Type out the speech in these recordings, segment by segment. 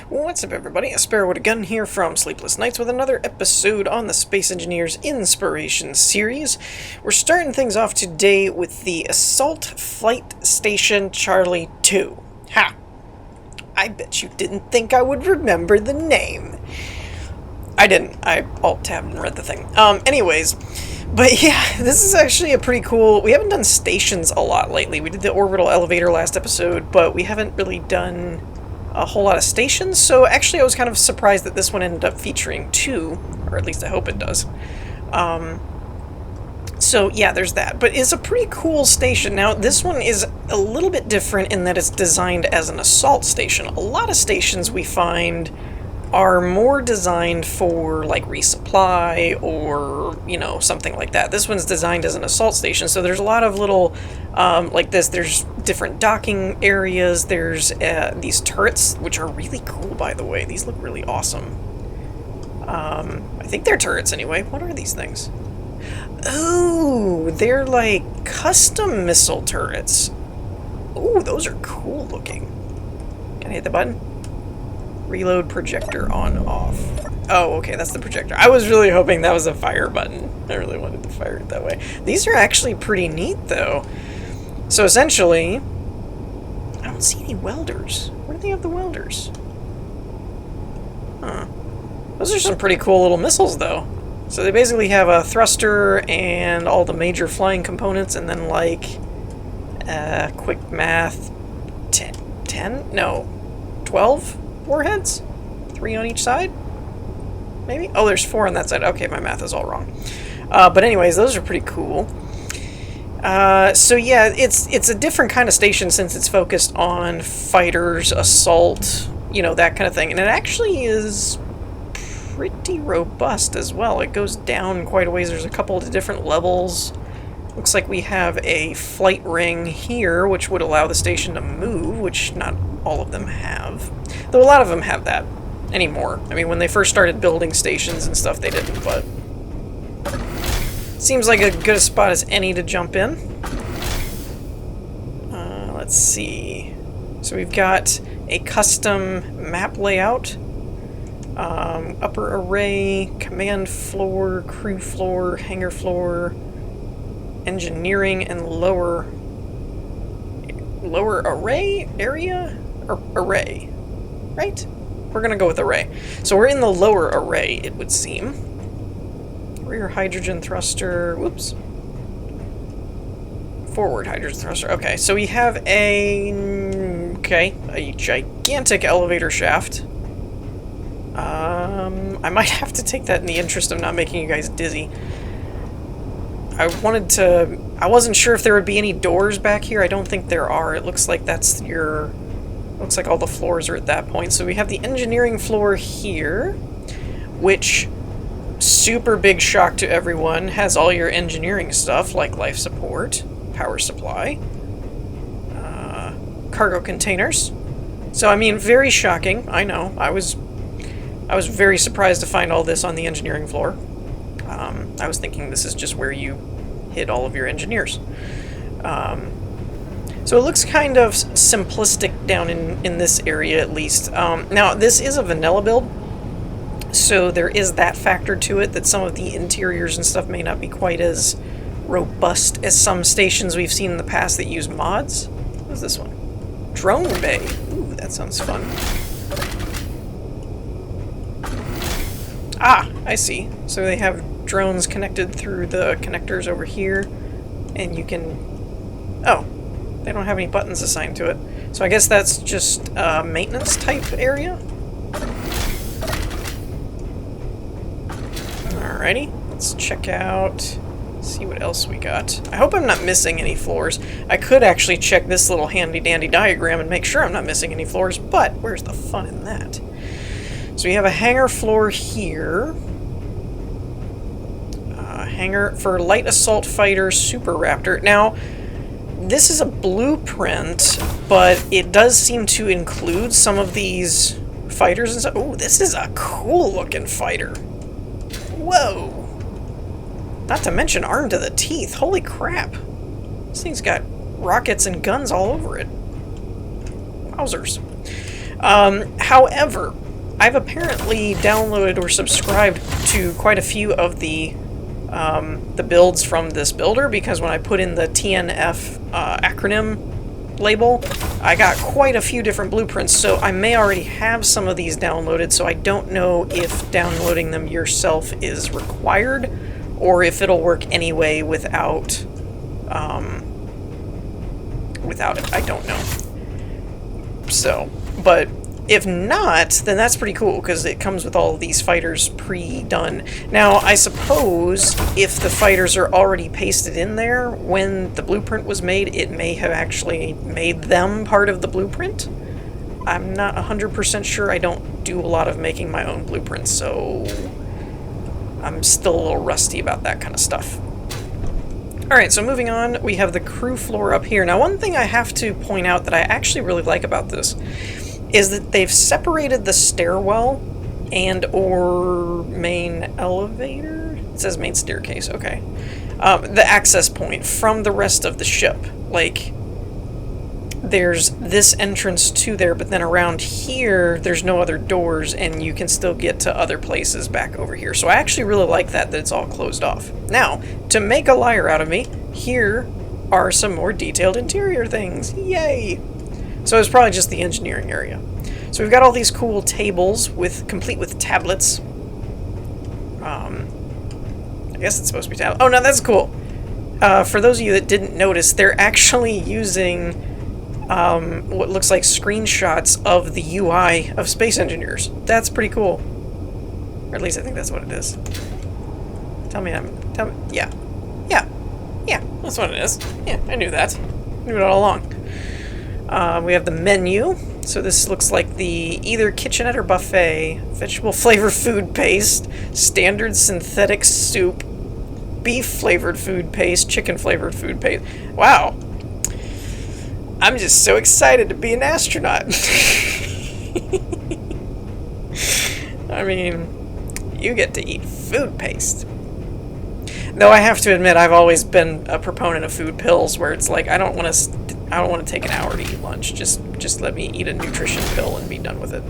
What's up, everybody? A Sparrow with a Gun here from Sleepless Nights with another episode on the Space Engineers Inspiration series. We're starting things off today with the Assault Flight Station Charlie 2. Ha! I bet you didn't think I would remember the name. I didn't. I alt-tabbed and read the thing. Anyways, but yeah, this is actually a pretty cool... We haven't done stations a lot lately. We did the orbital elevator last episode, but we haven't really done a whole lot of stations, so actually I was kind of surprised that this one ended up featuring two, or at least I hope it does. So yeah, there's that. But it's a pretty cool station. Now, this one is a little bit different in that it's designed as an assault station. A lot of stations we find are more designed for, like, resupply or, you know, something like that. This one's designed as an assault station, so there's a lot of little, like this, there's different docking areas, there's these turrets, which are really cool, by the way. These look really awesome. I think they're turrets anyway. What are these things? Oh, they're like custom missile turrets. Ooh, those are cool looking. Can I hit the button? Reload projector on off. Oh, okay, that's the projector. I was really hoping that was a fire button. I really wanted to fire it that way. These are actually pretty neat, though. So essentially, I don't see any welders. Where do they have the welders? Huh. Those are some pretty cool little missiles, though. So they basically have a thruster and all the major flying components, and then, like, quick math, 10? No, 12? Warheads? 3 on each side? Maybe? Oh, there's 4 on that side. Okay, my math is all wrong. But anyways, those are pretty cool. So yeah, it's a different kind of station since it's focused on fighters, assault, you know, that kind of thing. And it actually is pretty robust as well. It goes down quite a ways. There's a couple of different levels. Looks like we have a flight ring here, which would allow the station to move, which not all of them have. Though a lot of them have that anymore. I mean, when they first started building stations and stuff, they didn't, but... Seems like a good spot as any to jump in. Let's see. So we've got a custom map layout. Upper array, command floor, crew floor, hangar floor, engineering, and lower array area? Or array, right? We're gonna go with array. So we're in the lower array, it would seem. Rear hydrogen thruster, whoops. Forward hydrogen thruster, okay. So we have a gigantic elevator shaft. I might have to take that in the interest of not making you guys dizzy. I wasn't sure if there would be any doors back here. I don't think there are. It looks like that's your... Looks like all the floors are at that point. So we have the engineering floor here, which, super big shock to everyone, has all your engineering stuff, like life support, power supply, cargo containers. So, I mean, very shocking. I know. I was very surprised to find all this on the engineering floor. I was thinking this is just where you hid all of your engineers. So it looks kind of simplistic down in this area, at least. Now, this is a vanilla build, so there is that factor to it, that some of the interiors and stuff may not be quite as robust as some stations we've seen in the past that use mods. What's this one? Drone Bay. Ooh, that sounds fun. Ah, I see. So they have drones connected through the connectors over here, and you can... Oh. They don't have any buttons assigned to it. So I guess that's just a maintenance type area. Alrighty, let's check out, see what else we got. I hope I'm not missing any floors. I could actually check this little handy dandy diagram and make sure I'm not missing any floors, but where's the fun in that? So we have a hangar floor here. Hangar for light assault fighter Super Raptor. Now, this is a blueprint, but it does seem to include some of these fighters and stuff. Oh, this is a cool looking fighter. Whoa. Not to mention armed to the teeth. Holy crap. This thing's got rockets and guns all over it. Wowzers. However, I've apparently downloaded or subscribed to quite a few of the builds from this builder, because when I put in the T.N.F acronym label, I got quite a few different blueprints, so I may already have some of these downloaded, so I don't know if downloading them yourself is required, or if it'll work anyway without it. I don't know. So, but if not, then that's pretty cool, because it comes with all of these fighters pre-done. Now, I suppose if the fighters are already pasted in there when the blueprint was made, it may have actually made them part of the blueprint. I'm not 100% sure. I don't do a lot of making my own blueprints, so I'm still a little rusty about that kind of stuff. Alright, so moving on, we have the crew floor up here. Now, one thing I have to point out that I actually really like about this is that they've separated the stairwell and or main elevator? It says main staircase, okay. The access point from the rest of the ship. Like, there's this entrance to there, but then around here, there's no other doors, and you can still get to other places back over here. So I actually really like that it's all closed off. Now, to make a liar out of me, here are some more detailed interior things. Yay! So it's probably just the engineering area. So we've got all these cool tables complete with tablets. I guess it's supposed to be tablets. Oh no, that's cool. For those of you that didn't notice, they're actually using what looks like screenshots of the UI of Space Engineers. That's pretty cool. Or at least I think that's what it is. Yeah, that's what it is. Yeah, I knew that. I knew it all along. We have the menu. So this looks like the either kitchenette or buffet. Vegetable flavored food paste, standard synthetic soup, beef flavored food paste, chicken flavored food paste. Wow. I'm just so excited to be an astronaut. I mean, you get to eat food paste. Though I have to admit, I've always been a proponent of food pills, where it's like I don't want to take an hour to eat lunch. Just let me eat a nutrition pill and be done with it.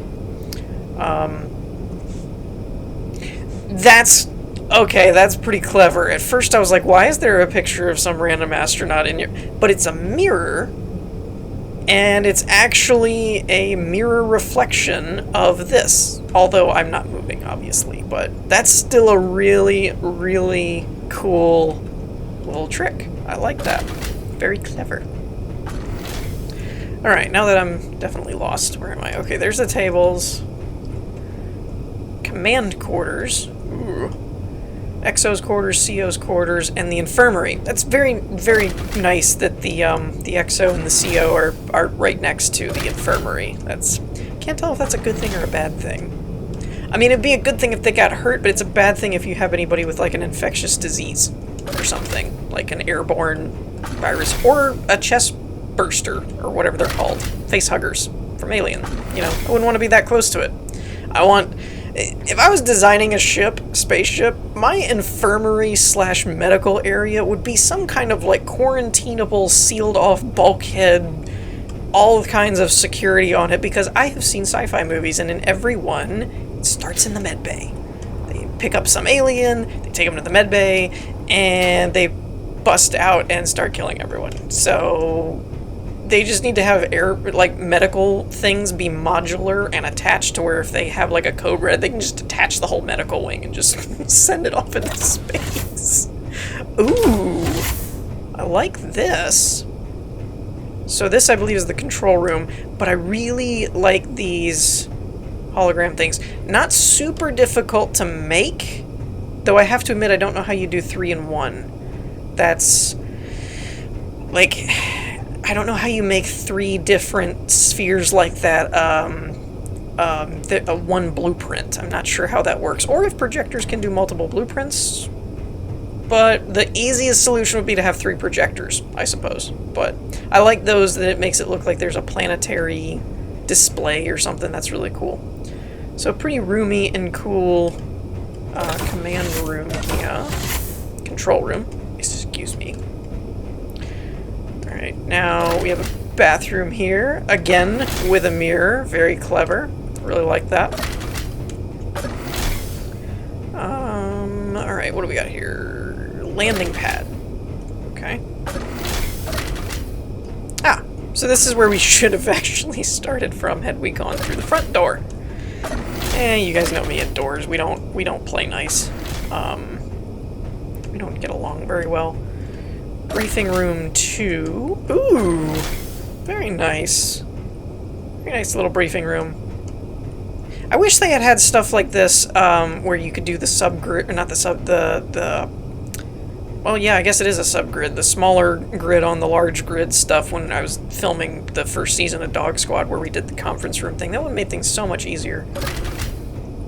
That's pretty clever. At first I was like, why is there a picture of some random astronaut in here? But it's a mirror, and it's actually a mirror reflection of this. Although I'm not moving, obviously, but that's still a really, really cool little trick. I like that. Very clever. Alright, now that I'm definitely lost, where am I? Okay, there's the tables. Command quarters. Ooh. XO's quarters, CO's quarters, and the infirmary. That's very, very nice that the XO and the CO are right next to the infirmary. Can't tell if that's a good thing or a bad thing. I mean, it'd be a good thing if they got hurt, but it's a bad thing if you have anybody with, like, an infectious disease or something, like an airborne virus, or a chest burster, or whatever they're called. Face huggers from Alien. You know, I wouldn't want to be that close to it. If I was designing a spaceship, my infirmary/medical area would be some kind of, like, quarantinable, sealed-off bulkhead, all kinds of security on it, because I have seen sci-fi movies, and in every one, it starts in the med bay. They pick up some alien, they take them to the med bay, and they bust out and start killing everyone. So they just need to have medical things be modular and attached to where if they have like a code red, they can just attach the whole medical wing and just send it off into space. Ooh, I like this. So this, I believe, is the control room, but I really like these hologram things. Not super difficult to make, though I have to admit I don't know how you do 3 in 1. That's like, I don't know how you make 3 different spheres like that, one blueprint. I'm not sure how that works, or if projectors can do multiple blueprints. But the easiest solution would be to have 3 projectors, I suppose. But I like those, that it makes it look like there's a planetary display or something. That's really cool. So pretty roomy and cool command room here. Control room. Excuse me. Alright, now we have bathroom here, again with a mirror. Very clever. Really like that. Alright, what do we got here? Landing pad. Okay. Ah, so this is where we should have actually started from had we gone through the front door. You guys know me at doors. We don't play nice. We don't get along very well. Briefing room 2. Ooh, very nice. Very nice little briefing room. I wish they had stuff like this, where you could do the subgrid, or not the well, yeah, I guess it is a subgrid. The smaller grid on the large grid stuff when I was filming the first season of Dog Squad where we did the conference room thing. That would have made things so much easier.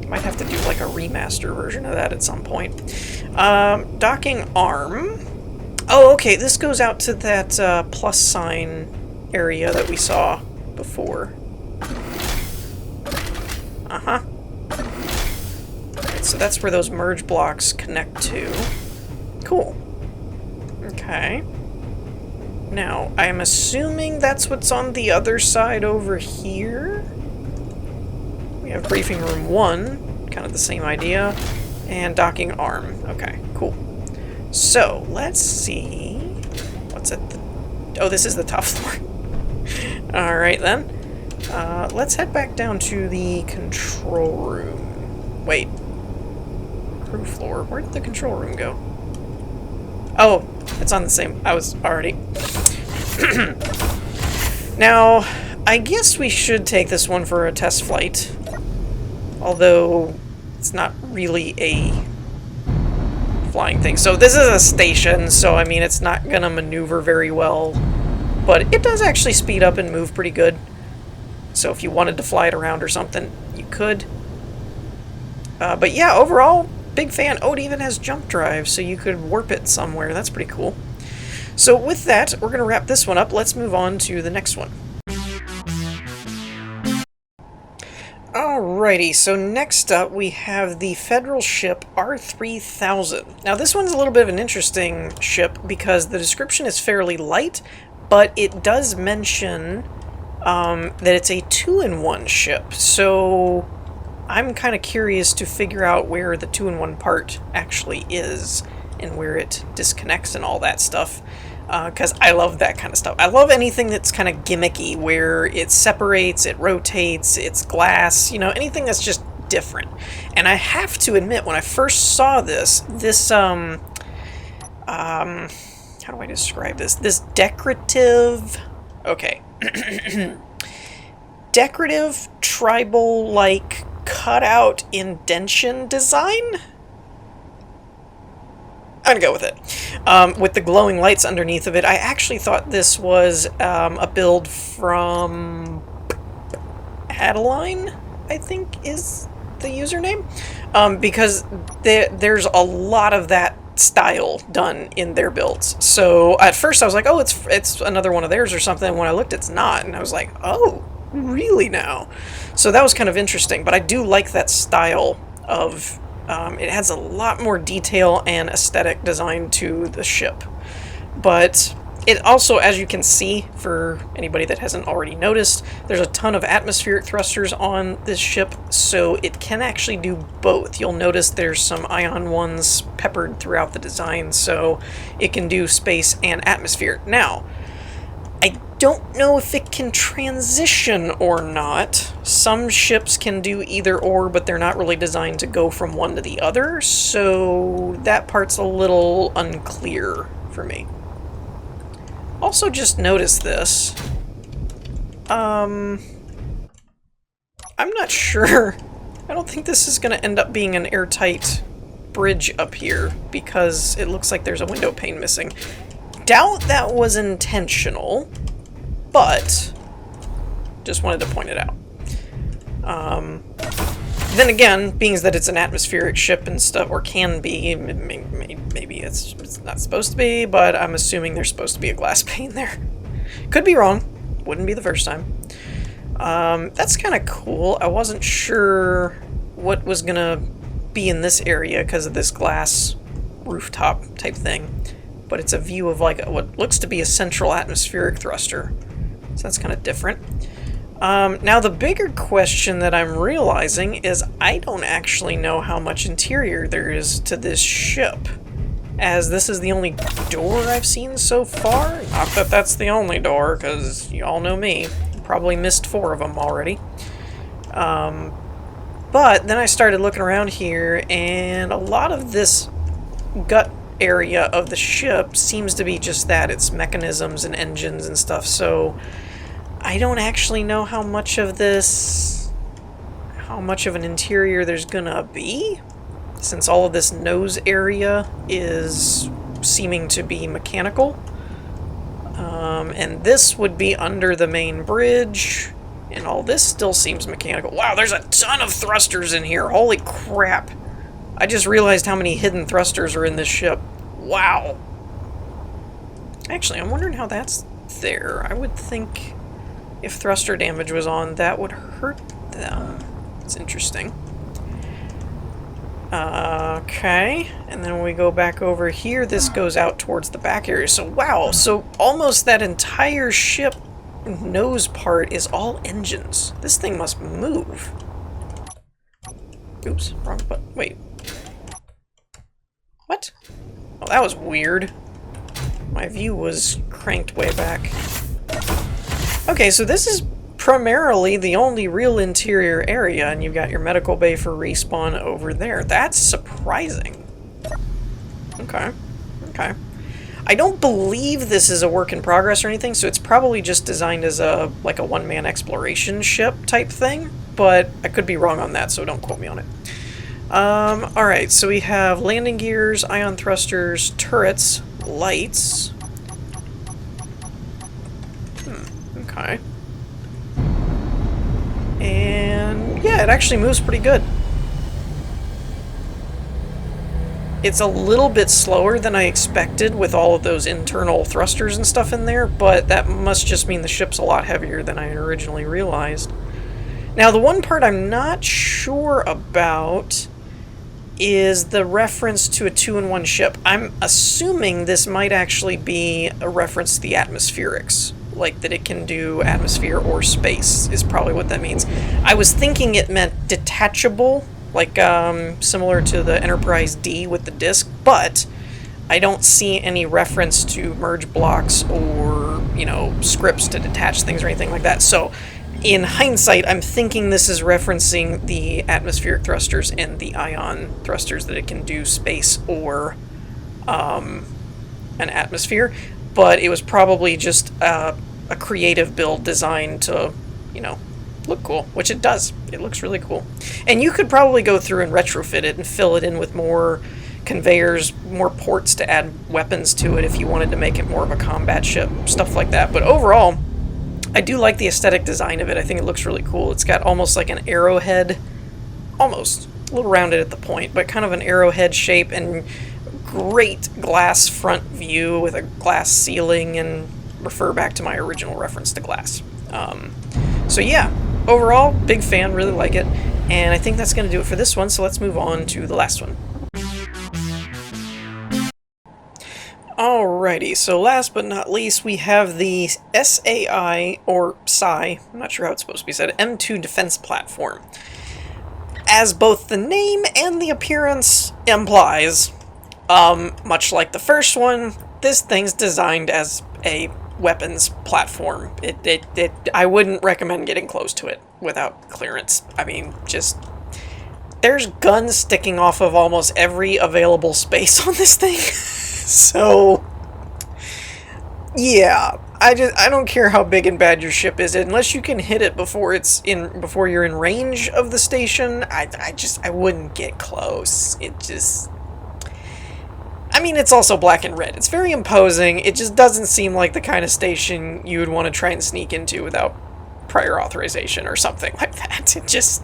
Might have to do like a remaster version of that at some point. Docking arm. Oh, okay, this goes out to that plus sign area that we saw before. Uh-huh. Alright, so that's where those merge blocks connect to. Cool. Okay. Now, I'm assuming that's what's on the other side over here. We have briefing room 1, kind of the same idea, and docking arm. Okay, cool. So, let's see... What's at the... Oh, this is the top floor. Alright then. Let's head back down to the control room. Wait. Crew floor. Where did the control room go? Oh, it's on the same... I was already... Now, I guess we should take this one for a test flight. Although, it's not really a flying thing. So this is a station, so I mean, it's not gonna maneuver very well. But it does actually speed up and move pretty good. So if you wanted to fly it around or something, you could. But yeah, overall, big fan. Oh, it even has jump drive, so you could warp it somewhere. That's pretty cool. So with that, we're going to wrap this one up. Let's move on to the next one. Alrighty, so next up we have the Federal ship R3000. Now this one's a little bit of an interesting ship because the description is fairly light, but it does mention that it's a 2-in-1 ship. So I'm kind of curious to figure out where the 2-in-1 part actually is and where it disconnects and all that stuff. Because I love that kind of stuff. I love anything that's kind of gimmicky, where it separates, it rotates, it's glass, you know, anything that's just different. And I have to admit, when I first saw this, how do I describe this? This decorative, okay, decorative, tribal-like, cutout indention design? I'm gonna go with it. With the glowing lights underneath of it, I actually thought this was a build from Adeline, I think is the username, because there's a lot of that style done in their builds. So at first I was like, oh, it's another one of theirs or something. And when I looked, it's not, and I was like, oh, really now? So that was kind of interesting. But I do like that style of. It has a lot more detail and aesthetic design to the ship. But it also, as you can see, for anybody that hasn't already noticed, there's a ton of atmospheric thrusters on this ship, so it can actually do both. You'll notice there's some ion ones peppered throughout the design, so it can do space and atmosphere. Now, I don't know if it can transition or not. Some ships can do either or, but they're not really designed to go from one to the other, so that part's a little unclear for me. Also, just notice this. I'm not sure. I don't think this is going to end up being an airtight bridge up here, because it looks like there's a window pane missing. Doubt that was intentional, but just wanted to point it out. Then again, being that it's an atmospheric ship and stuff, or can be, maybe it's not supposed to be, but I'm assuming there's supposed to be a glass pane there. Could be wrong. Wouldn't be the first time. That's kind of cool. I wasn't sure what was gonna be in this area because of this glass rooftop type thing. But it's a view of like what looks to be a central atmospheric thruster. So that's kind of different. Now the bigger question that I'm realizing is I don't actually know how much interior there is to this ship, as this is the only door I've seen so far. Not that that's the only door, because you all know me. Probably missed 4 of them already. But then I started looking around here, and a lot of this gut area of the ship seems to be just that. It's mechanisms and engines and stuff, so I don't actually know how much of this, how much of an interior there's gonna be, since all of this nose area is seeming to be mechanical. And this would be under the main bridge, and all this still seems mechanical. Wow, there's a ton of thrusters in here. Holy crap. I just realized how many hidden thrusters are in this ship. Wow. Actually, I'm wondering how that's there. I would think if thruster damage was on, that would hurt them. It's interesting. Okay, and then when we go back over here, this goes out towards the back area. So wow, so almost that entire ship nose part is all engines. This thing must move. Oops, wrong button. Wait. What? Oh, that was weird. My view was cranked way back. Okay, so this is primarily the only real interior area, and you've got your medical bay for respawn over there. That's surprising. Okay. Okay. I don't believe this is a work in progress or anything, so it's probably just designed as a like a one-man exploration ship type thing, but I could be wrong on that, so don't quote me on it. Alright, so we have landing gears, ion thrusters, turrets, lights. Okay. And yeah, it actually moves pretty good. It's a little bit slower than I expected with all of those internal thrusters and stuff in there, but that must just mean the ship's a lot heavier than I originally realized. Now, the one part I'm not sure about is the reference to a 2-in-1 ship. I'm assuming this might actually be a reference to the atmospherics. Like that it can do atmosphere or space is probably what that means. I was thinking it meant detachable, like similar to the Enterprise D with the disc, but I don't see any reference to merge blocks or, you know, scripts to detach things or anything like that. So in hindsight, I'm thinking this is referencing the atmospheric thrusters and the ion thrusters, that it can do space or an atmosphere, but it was probably just a creative build designed to, you know, look cool, which it does. It looks really cool. And you could probably go through and retrofit it and fill it in with more conveyors, more ports to add weapons to it if you wanted to make it more of a combat ship, stuff like that. But overall, I do like the aesthetic design of it. I think it looks really cool. It's got almost like an arrowhead, almost, a little rounded at the point, but kind of an arrowhead shape, and great glass front view with a glass ceiling, and refer back to my original reference to glass. So yeah, overall, big fan, really like it, and I think that's going to do it for this one, so let's move on to the last one. Alrighty, so last but not least, we have the SAI, or SAI, I'm not sure how it's supposed to be said, M2 Defense platform. As both the name and the appearance implies, much like the first one, this thing's designed as a weapons platform. I wouldn't recommend getting close to it without clearance. I mean, just, there's guns sticking off of almost every available space on this thing. So, yeah, I don't care how big and bad your ship is, unless you can hit it before you're in range of the station. I wouldn't get close. It just, I mean, it's also black and red. It's very imposing. It just doesn't seem like the kind of station you would want to try and sneak into without prior authorization or something like that. It just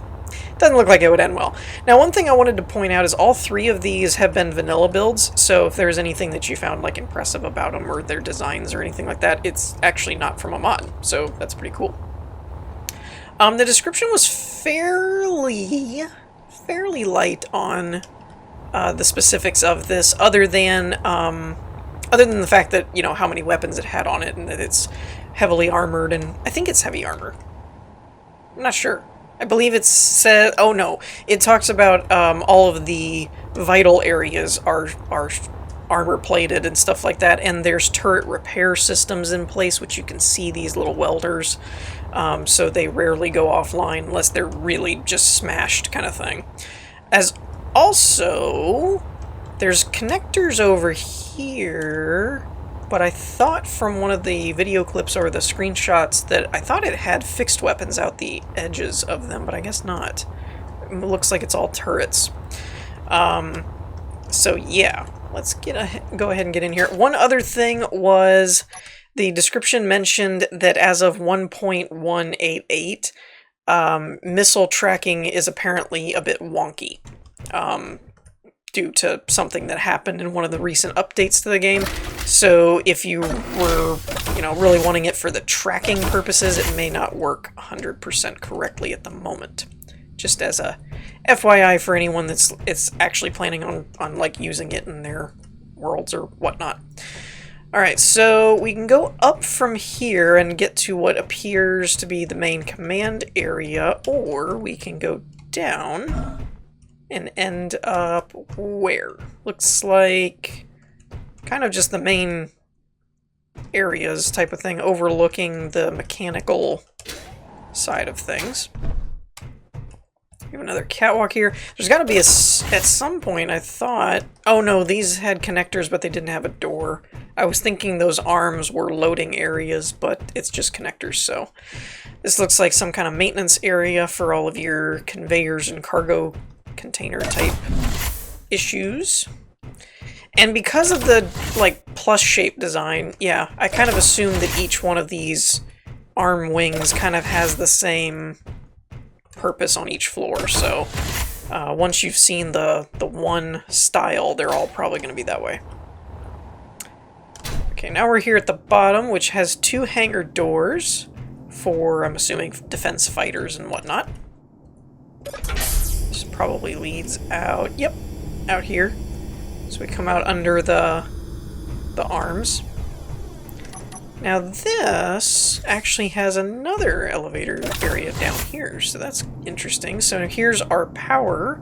doesn't look like it would end well. Now, one thing I wanted to point out is all 3 of these have been vanilla builds, so if there's anything that you found like impressive about them or their designs or anything like that, it's actually not from a mod, so that's pretty cool. The description was fairly light on the specifics of this, other than Other than the fact that, you know, how many weapons it had on it and that it's heavily armored, and I think it's heavy armor. I'm not sure. I believe it said, oh no, it talks about all of the vital areas are armor plated and stuff like that, and there's turret repair systems in place, which you can see these little welders, so they rarely go offline unless they're really just smashed kind of thing. As also, there's connectors over here, but I thought from one of the video clips or the screenshots that I thought it had fixed weapons out the edges of them, but I guess not. It looks like it's all turrets. So yeah, let's go ahead and get in here. One other thing was the description mentioned that as of 1.188, missile tracking is apparently a bit wonky. Due to something that happened in one of the recent updates to the game. So if you were, you know, really wanting it for the tracking purposes, it may not work 100% correctly at the moment. Just as a FYI for anyone that's actually planning on like using it in their worlds or whatnot. Alright, so we can go up from here and get to what appears to be the main command area, or we can go down and end up where? Looks like kind of just the main areas type of thing, overlooking the mechanical side of things. We have another catwalk here. There's got to be at some point, I thought... Oh no, these had connectors, but they didn't have a door. I was thinking those arms were loading areas, but it's just connectors, so... This looks like some kind of maintenance area for all of your conveyors and cargo container type issues. And because of the like plus shape design, yeah, I kind of assumed that each one of these arm wings kind of has the same purpose on each floor. So once you've seen the one style, they're all probably going to be that way. Okay, now we're here at the bottom, which has two hangar doors for, I'm assuming, defense fighters and whatnot. This probably leads out, yep, out here. So we come out under the arms. Now this actually has another elevator area down here, so that's interesting. So here's our power.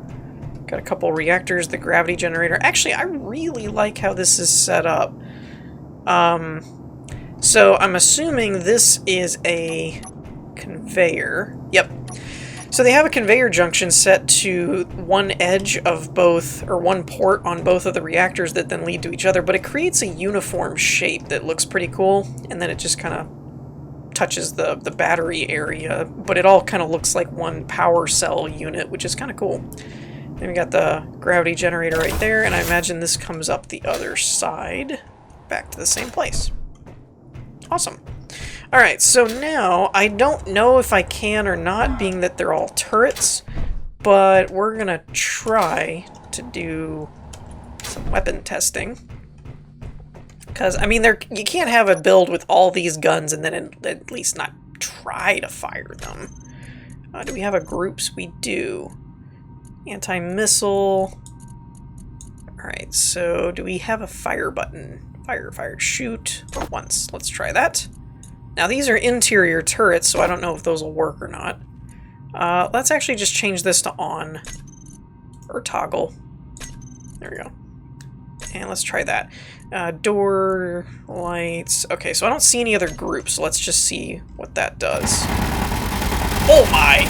Got a couple reactors, the gravity generator. Actually, I really like how this is set up. So I'm assuming this is a conveyor. Yep. So they have a conveyor junction set to one edge of both, or one port on both of the reactors that then lead to each other, but it creates a uniform shape that looks pretty cool, and then it just kind of touches the battery area, but it all kind of looks like one power cell unit, which is kind of cool. Then we got the gravity generator right there, and I imagine this comes up the other side, back to the same place. Awesome. Alright, so now, I don't know if I can or not, being that they're all turrets, but we're gonna try to do some weapon testing. Because, I mean, you can't have a build with all these guns and then at least not try to fire them. Do we have a groups? We do. Anti-missile. Alright, so do we have a fire button? Fire, shoot. Once. Let's try that. Now these are interior turrets, so I don't know if those will work or not. Let's actually just change this to on. Or toggle. There we go. And let's try that. Door, lights. Okay, so I don't see any other groups, so let's just see what that does. Oh my!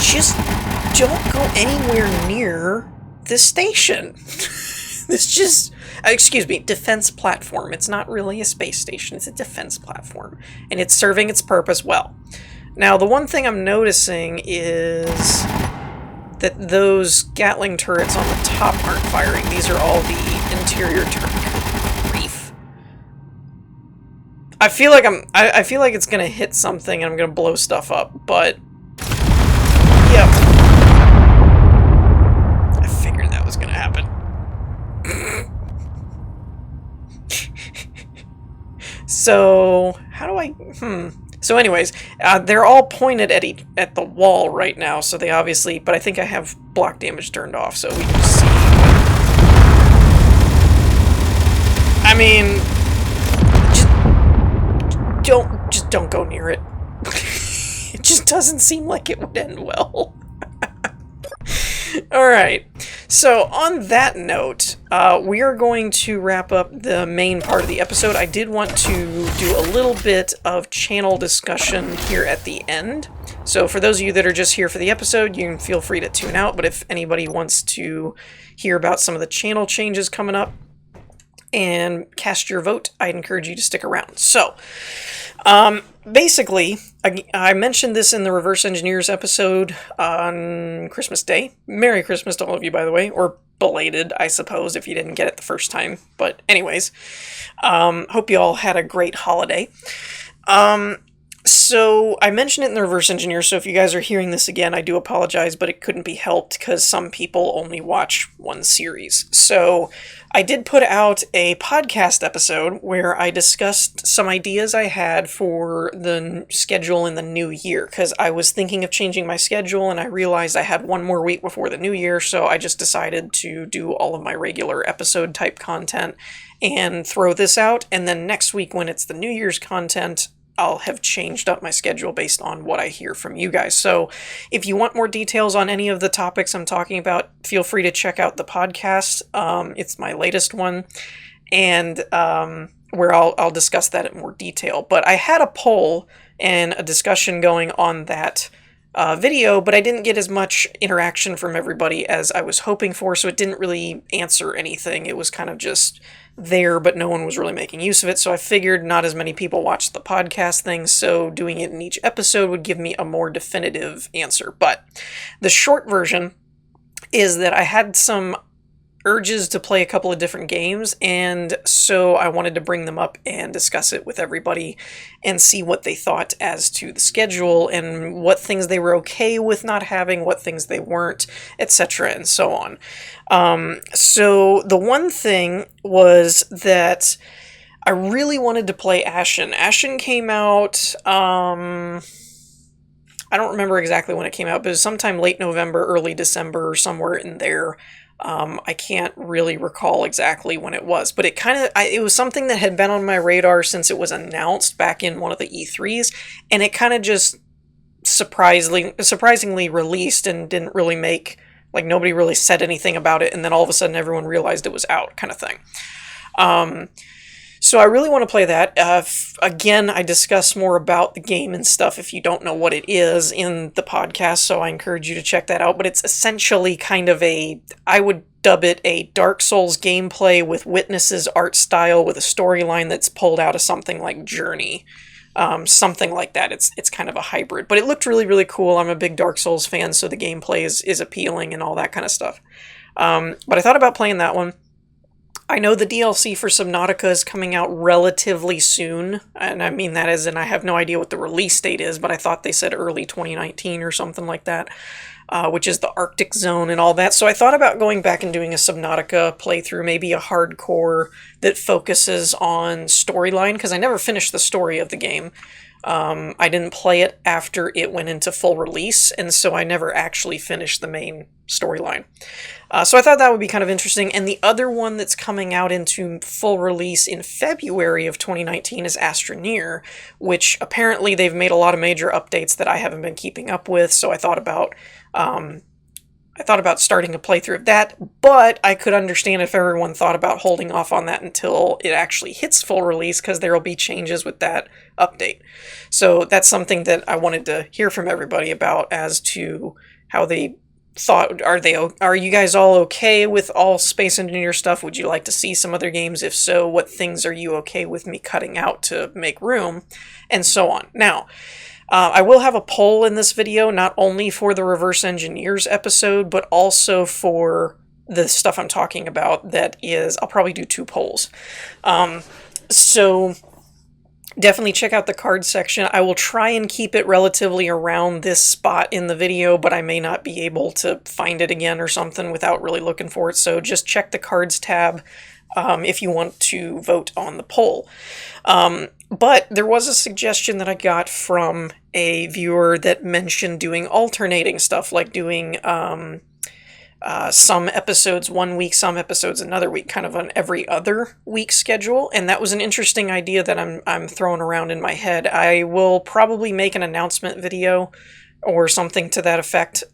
Just don't go anywhere near this station. This just... excuse me, defense platform. It's not really a space station, it's a defense platform. And it's serving its purpose well. Now, the one thing I'm noticing is that those Gatling turrets on the top aren't firing. These are all the interior turrets. Grief. I feel like I feel like it's gonna hit something and I'm gonna blow stuff up, but yep. I figured that was gonna happen. So, how do I... So anyways, they're all pointed at the wall right now, so they obviously... But I think I have block damage turned off, so we can just see I mean, just don't go near it. It just doesn't seem like it would end well. Alright, so on that note, we are going to wrap up the main part of the episode. I did want to do a little bit of channel discussion here at the end. So for those of you that are just here for the episode, you can feel free to tune out, but if anybody wants to hear about some of the channel changes coming up and cast your vote, I'd encourage you to stick around. So, basically, I mentioned this in the Reverse Engineers episode on Christmas Day. Merry Christmas to all of you, by the way, or belated, I suppose, if you didn't get it the first time. But anyways, hope you all had a great holiday. So I mentioned it in the Reverse Engineer, so if you guys are hearing this again, I do apologize, but it couldn't be helped because some people only watch one series. So I did put out a podcast episode where I discussed some ideas I had for the schedule in the new year, because I was thinking of changing my schedule and I realized I had one more week before the new year, so I just decided to do all of my regular episode type content and throw this out, and then next week when it's the New Year's content, I'll have changed up my schedule based on what I hear from you guys. So if you want more details on any of the topics I'm talking about, feel free to check out the podcast. It's my latest one, and where I'll discuss that in more detail. But I had a poll and a discussion going on that video, but I didn't get as much interaction from everybody as I was hoping for, so it didn't really answer anything. It was kind of just there, but no one was really making use of it, so I figured not as many people watched the podcast thing, so doing it in each episode would give me a more definitive answer. But the short version is that I had some urges to play a couple of different games, and so I wanted to bring them up and discuss it with everybody and see what they thought as to the schedule and what things they were okay with not having, what things they weren't, etc., and so on. So the one thing was that I really wanted to play Ashen. Ashen came out, I don't remember exactly when it came out, but it was sometime late November, early December, or somewhere in there. I can't really recall exactly when it was, but it was something that had been on my radar since it was announced back in one of the E3s, and it kind of just surprisingly released and didn't really make, like, nobody really said anything about it, and then all of a sudden everyone realized it was out, kind of thing. So I really want to play that. Again, I discuss more about the game and stuff if you don't know what it is in the podcast, so I encourage you to check that out. But it's essentially kind of I would dub it a Dark Souls gameplay with Witness's art style with a storyline that's pulled out of something like Journey. Something like that. It's kind of a hybrid. But it looked really, really cool. I'm a big Dark Souls fan, so the gameplay is appealing and all that kind of stuff. But I thought about playing that one. I know the DLC for Subnautica is coming out relatively soon, and I mean that as in I have no idea what the release date is, but I thought they said early 2019 or something like that, which is the Arctic Zone and all that. So I thought about going back and doing a Subnautica playthrough, maybe a hardcore that focuses on storyline, because I never finished the story of the game. I didn't play it after it went into full release, and so I never actually finished the main storyline. So I thought that would be kind of interesting. And the other one that's coming out into full release in February of 2019 is Astroneer, which apparently they've made a lot of major updates that I haven't been keeping up with, so I thought about starting a playthrough of that, but I could understand if everyone thought about holding off on that until it actually hits full release, because there will be changes with that update. So that's something that I wanted to hear from everybody about as to how they thought. Are you guys all okay with all Space Engineer stuff? Would you like to see some other games? If so, what things are you okay with me cutting out to make room? And so on. Now, I will have a poll in this video, not only for the Reverse Engineers episode, but also for the stuff I'm talking about. That is, I'll probably do 2 polls. So definitely check out the cards section. I will try and keep it relatively around this spot in the video, but I may not be able to find it again or something without really looking for it. So just check the cards tab if you want to vote on the poll. But there was a suggestion that I got from a viewer that mentioned doing alternating stuff, like doing some episodes one week, some episodes another week, kind of an every other week schedule. And that was an interesting idea that I'm throwing around in my head. I will probably make an announcement video or something to that effect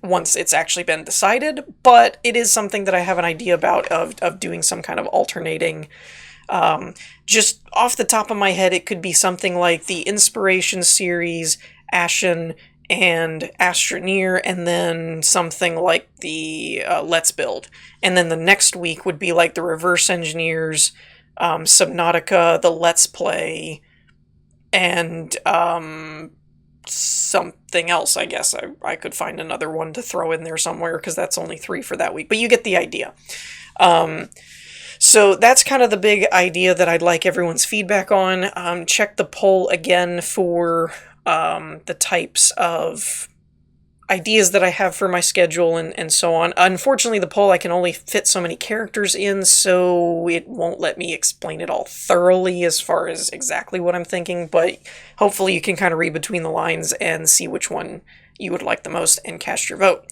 once it's actually been decided, but it is something that I have an idea about of doing some kind of alternating. Just off the top of my head, it could be something like the Inspiration series, Ashen, and Astroneer, and then something like the Let's Build. And then the next week would be like the Reverse Engineers, Subnautica, the Let's Play, and something else, I guess. I could find another one to throw in there somewhere, because that's only 3 for that week. But you get the idea. So that's kind of the big idea that I'd like everyone's feedback on. Check the poll again for the types of ideas that I have for my schedule and so on. Unfortunately, the poll, I can only fit so many characters in, so it won't let me explain it all thoroughly as far as exactly what I'm thinking, but hopefully you can kind of read between the lines and see which one you would like the most and cast your vote.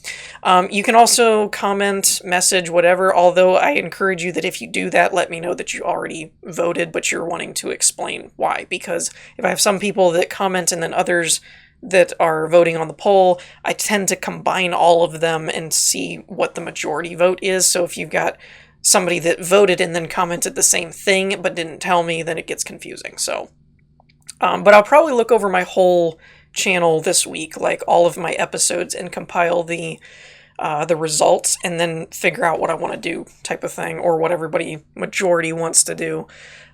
You can also comment, message, whatever, although I encourage you that if you do that, let me know that you already voted, but you're wanting to explain why. Because if I have some people that comment and then others that are voting on the poll, I tend to combine all of them and see what the majority vote is. So if you've got somebody that voted and then commented the same thing but didn't tell me, then it gets confusing. So, but I'll probably look over my whole channel this week, like all of my episodes, and compile the results and then figure out what I want to do, type of thing, or what everybody majority wants to do.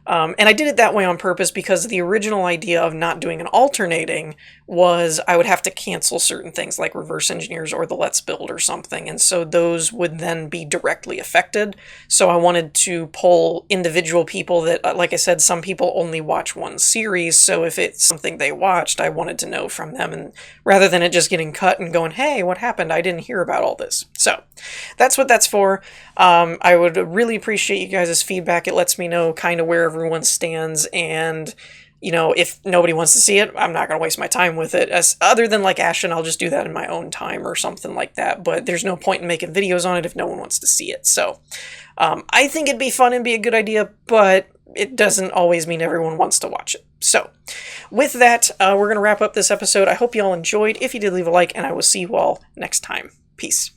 And I did it that way on purpose because the original idea of not doing an alternating was I would have to cancel certain things like Reverse Engineers or the Let's Build or something, and so those would then be directly affected. So I wanted to poll individual people that, like I said, some people only watch one series, so if it's something they watched, I wanted to know from them, and rather than it just getting cut and going, hey, what happened? I didn't hear about all this. So that's what that's for. I would really appreciate you guys' feedback. It lets me know kind of where everyone stands, and you know, if nobody wants to see it, I'm not going to waste my time with it. Other than like Ashen, I'll just do that in my own time or something like that. But there's no point in making videos on it if no one wants to see it. So I think it'd be fun and be a good idea, but it doesn't always mean everyone wants to watch it. So with that, we're going to wrap up this episode. I hope you all enjoyed. If you did, leave a like, and I will see you all next time. Peace.